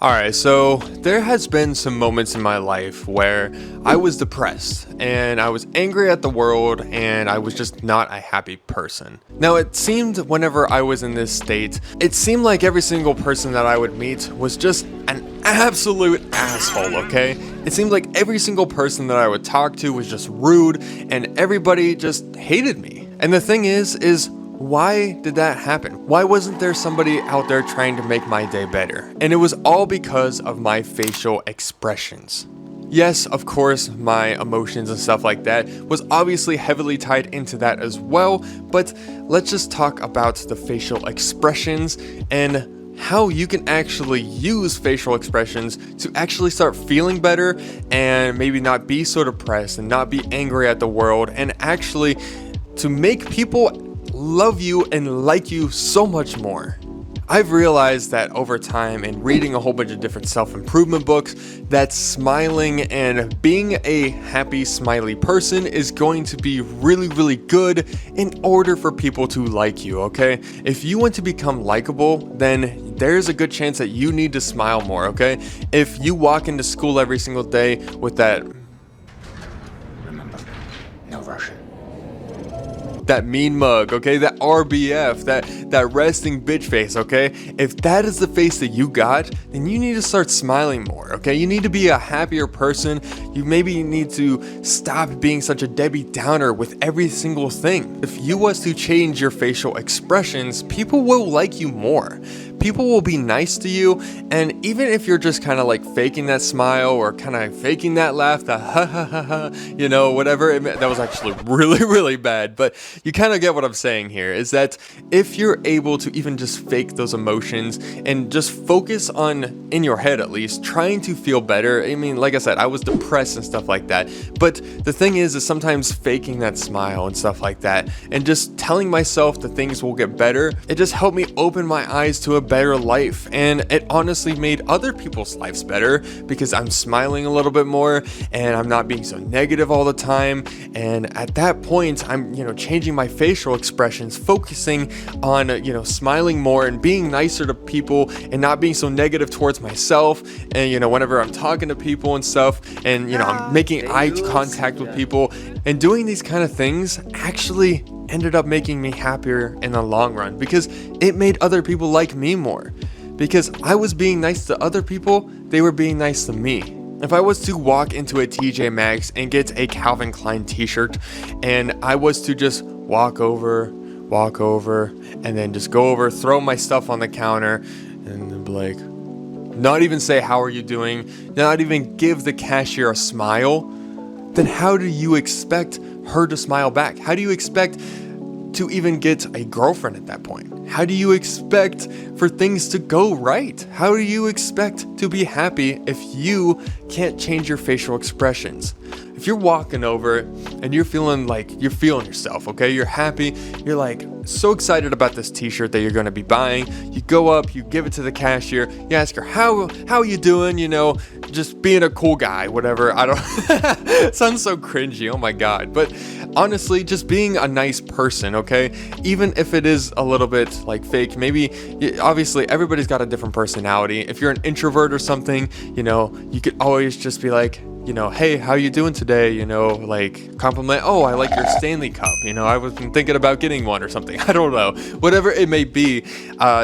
Alright, so there has been some moments in my life where I was depressed and I was angry at the world and I was just not a happy person. Now it seemed whenever I was in this state, it seemed like every single person that I would meet was just an absolute asshole, okay? It seemed like every single person that I would talk to was just rude and everybody just hated me. And the thing is why did that happen? Why wasn't there somebody out there trying to make my day better? And it was all because of my facial expressions. Yes, of course, my emotions and stuff like that was obviously heavily tied into that as well, but let's just talk about the facial expressions and how you can actually use facial expressions to actually start feeling better and maybe not be so depressed and not be angry at the world and actually to make people love you and like you so much more. I've realized that over time and reading a whole bunch of different self-improvement books that smiling and being a happy smiley person is going to be really good in order for people to like you, okay? If you want to become likable, then there's a good chance that you need to smile more, okay? If you walk into school every single day with that mean mug, okay, that RBF, that resting bitch face, okay, if that is the face that you got, then you need to start smiling more, okay, you need to be a happier person, you maybe need to stop being such a Debbie Downer with every single thing. If you was to change your facial expressions, people will like you more. People will be nice to you, and even if you're just kind of like faking that smile or kind of faking that laugh, that ha ha ha ha, you know, whatever, that was actually really bad, but you kind of get what I'm saying here, is that if you're able to even just fake those emotions and just focus on, in your head at least, trying to feel better. I mean, like I said, I was depressed and stuff like that, but the thing is sometimes faking that smile and stuff like that and just telling myself that things will get better, it just helped me open my eyes to a better life, and it honestly made other people's lives better because I'm smiling a little bit more and I'm not being so negative all the time. And at that point I'm changing my facial expressions, focusing on smiling more and being nicer to people and not being so negative towards myself. And whenever I'm talking to people and stuff, and I'm making eye contact with people, and doing these kind of things actually ended up making me happier in the long run because it made other people like me more. Because I was being nice to other people, they were being nice to me. If I was to walk into a TJ Maxx and get a Calvin Klein t-shirt and I was to just walk over, and then just go over, throw my stuff on the counter and then be like, not even say how are you doing, not even give the cashier a smile, then how do you expect her to smile back? How do you expect to even get a girlfriend at that point? How do you expect for things to go right? How do you expect to be happy if you can't change your facial expressions? If you're walking over and you're feeling yourself, okay? You're happy, you're like so excited about this t-shirt that you're going to be buying. You go up, you give it to the cashier, you ask her, how are you doing? Just being a cool guy, whatever. I don't, it sounds so cringy, oh my God. But honestly, just being a nice person, okay? Even if it is a little bit like fake, maybe, obviously everybody's got a different personality. If you're an introvert or something, you could always just be like, hey, how you doing today? Compliment, oh, I like your Stanley Cup. I was thinking about getting one or something. I don't know. Whatever it may be,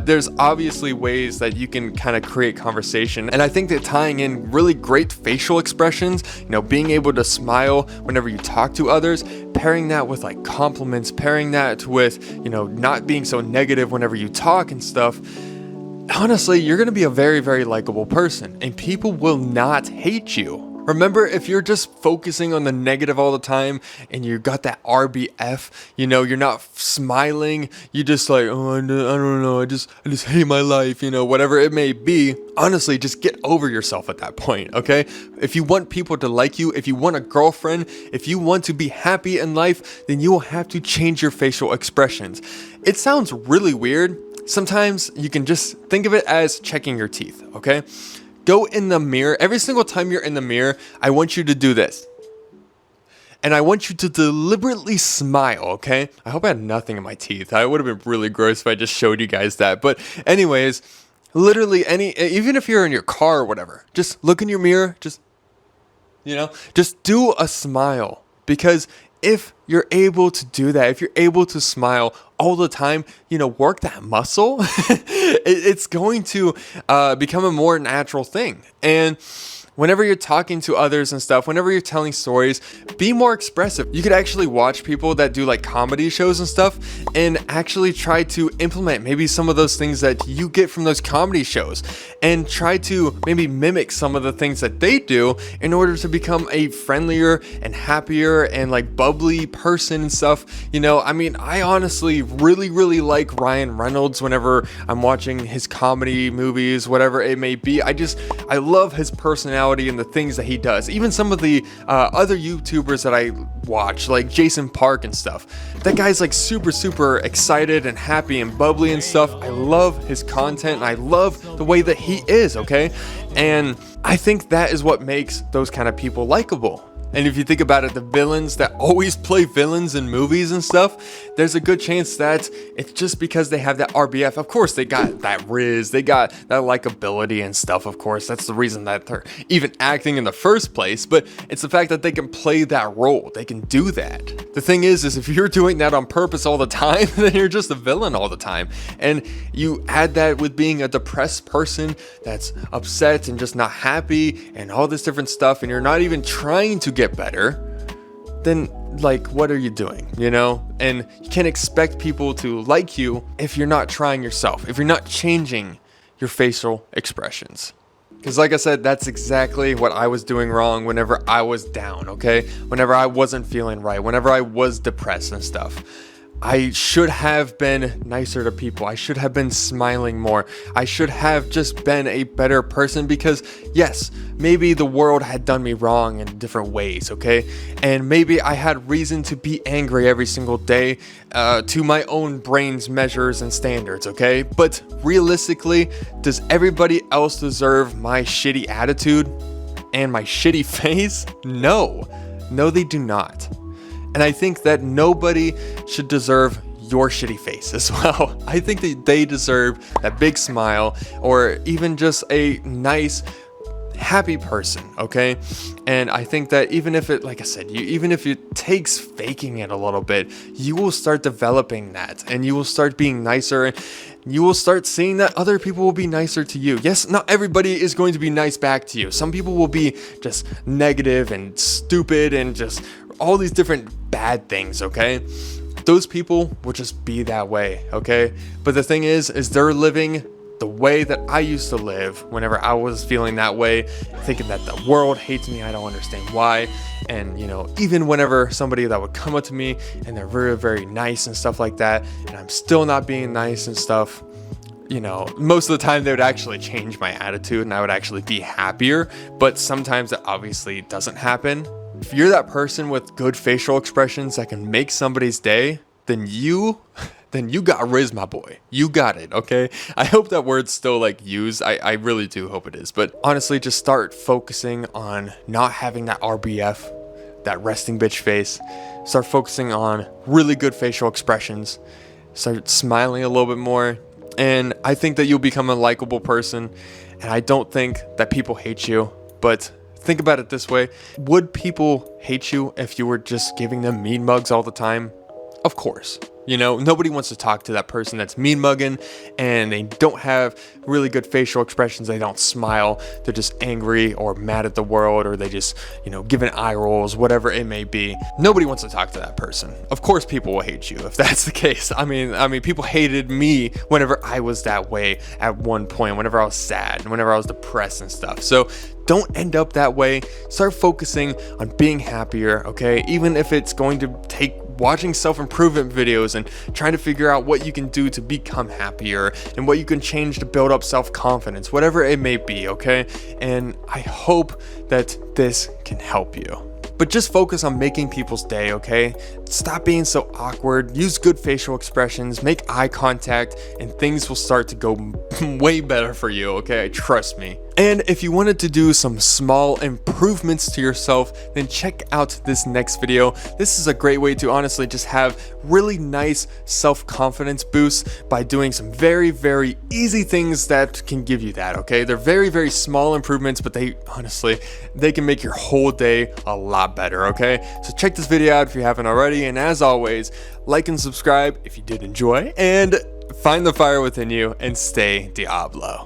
there's obviously ways that you can kind of create conversation. And I think that tying in really great facial expressions, being able to smile whenever you talk to others, pairing that with like compliments, pairing that with, not being so negative whenever you talk and stuff, honestly, you're going to be a very likable person and people will not hate you. Remember, if you're just focusing on the negative all the time and you got that RBF, you're not smiling, you just like, oh, I don't know, I just hate my life, whatever it may be. Honestly, just get over yourself at that point, okay? If you want people to like you, if you want a girlfriend, if you want to be happy in life, then you will have to change your facial expressions. It sounds really weird. Sometimes you can just think of it as checking your teeth, okay? Go in the mirror. Every single time you're in the mirror, I want you to do this. And I want you to deliberately smile, okay? I hope I had nothing in my teeth. It would have been really gross if I just showed you guys that. But anyways, Literally even if you're in your car or whatever, just look in your mirror, just do a smile. Because if you're able to do that, if you're able to smile all the time, work that muscle, it's going to become a more natural thing. And whenever you're talking to others and stuff, whenever you're telling stories, be more expressive. You could actually watch people that do like comedy shows and stuff and actually try to implement maybe some of those things that you get from those comedy shows and try to maybe mimic some of the things that they do in order to become a friendlier and happier and like bubbly person and stuff. I honestly really, really like Ryan Reynolds whenever I'm watching his comedy movies, whatever it may be. I love his personality and the things that he does. Even some of the other YouTubers that I watch, like Jason Park and stuff, that guy's like super, super excited and happy and bubbly and stuff. I love his content and I love the way that he is, okay? And I think that is what makes those kind of people likable. And if you think about it, the villains that always play villains in movies and stuff, there's a good chance that it's just because they have that RBF. Of course, they got that riz, they got that likability and stuff, of course. That's the reason that they're even acting in the first place. But it's the fact that they can play that role. They can do that. The thing is if you're doing that on purpose all the time, then you're just a villain all the time. And you add that with being a depressed person that's upset and just not happy and all this different stuff, and you're not even trying to get better, then like what are you doing? And you can't expect people to like you if you're not trying yourself, if you're not changing your facial expressions. Because like I said, that's exactly what I was doing wrong whenever I was down, okay? Whenever I wasn't feeling right, whenever I was depressed and stuff. I should have been nicer to people. I should have been smiling more. I should have just been a better person because, yes, maybe the world had done me wrong in different ways, okay? And maybe I had reason to be angry every single day to my own brain's measures and standards, okay? But realistically, does everybody else deserve my shitty attitude and my shitty face? No, they do not. And I think that nobody should deserve your shitty face as well. I think that they deserve that big smile or even just a nice, happy person, okay? And I think that even if it, like I said, even if it takes faking it a little bit, you will start developing that and you will start being nicer and you will start seeing that other people will be nicer to you. Yes, not everybody is going to be nice back to you. Some people will be just negative and stupid and just all these different bad things, okay? Those people will just be that way, okay? But the thing is they're living the way that I used to live whenever I was feeling that way, thinking that the world hates me, I don't understand why. And even whenever somebody that would come up to me and they're very, very nice and stuff like that, and I'm still not being nice and stuff, most of the time they would actually change my attitude and I would actually be happier. But sometimes that obviously doesn't happen. If you're that person with good facial expressions that can make somebody's day, then you got riz, my boy. You got it, okay? I hope that word's still like used. I really do hope it is. But honestly, just start focusing on not having that RBF, that resting bitch face. Start focusing on really good facial expressions. Start smiling a little bit more. And I think that you'll become a likable person. And I don't think that people hate you, but think about it this way. Would people hate you if you were just giving them mean mugs all the time? Of course. Nobody wants to talk to that person that's mean mugging and they don't have really good facial expressions. They don't smile. They're just angry or mad at the world, or they just, giving eye rolls, whatever it may be. Nobody wants to talk to that person. Of course, people will hate you if that's the case. I mean, people hated me whenever I was that way at one point, whenever I was sad and whenever I was depressed and stuff. So don't end up that way. Start focusing on being happier, okay? Even if it's going to take watching self-improvement videos and trying to figure out what you can do to become happier and what you can change to build up self-confidence, whatever it may be, okay? And I hope that this can help you. But just focus on making people's day, okay? Stop being so awkward. Use good facial expressions, make eye contact, and things will start to go way better for you, okay? Trust me. And if you wanted to do some small improvements to yourself, then check out this next video. This is a great way to honestly just have really nice self-confidence boosts by doing some very, very easy things that can give you that, okay? They're very, very small improvements, but they honestly, they can make your whole day a lot better, okay? So check this video out if you haven't already, and as always, like and subscribe if you did enjoy, and find the fire within you and stay Diablo.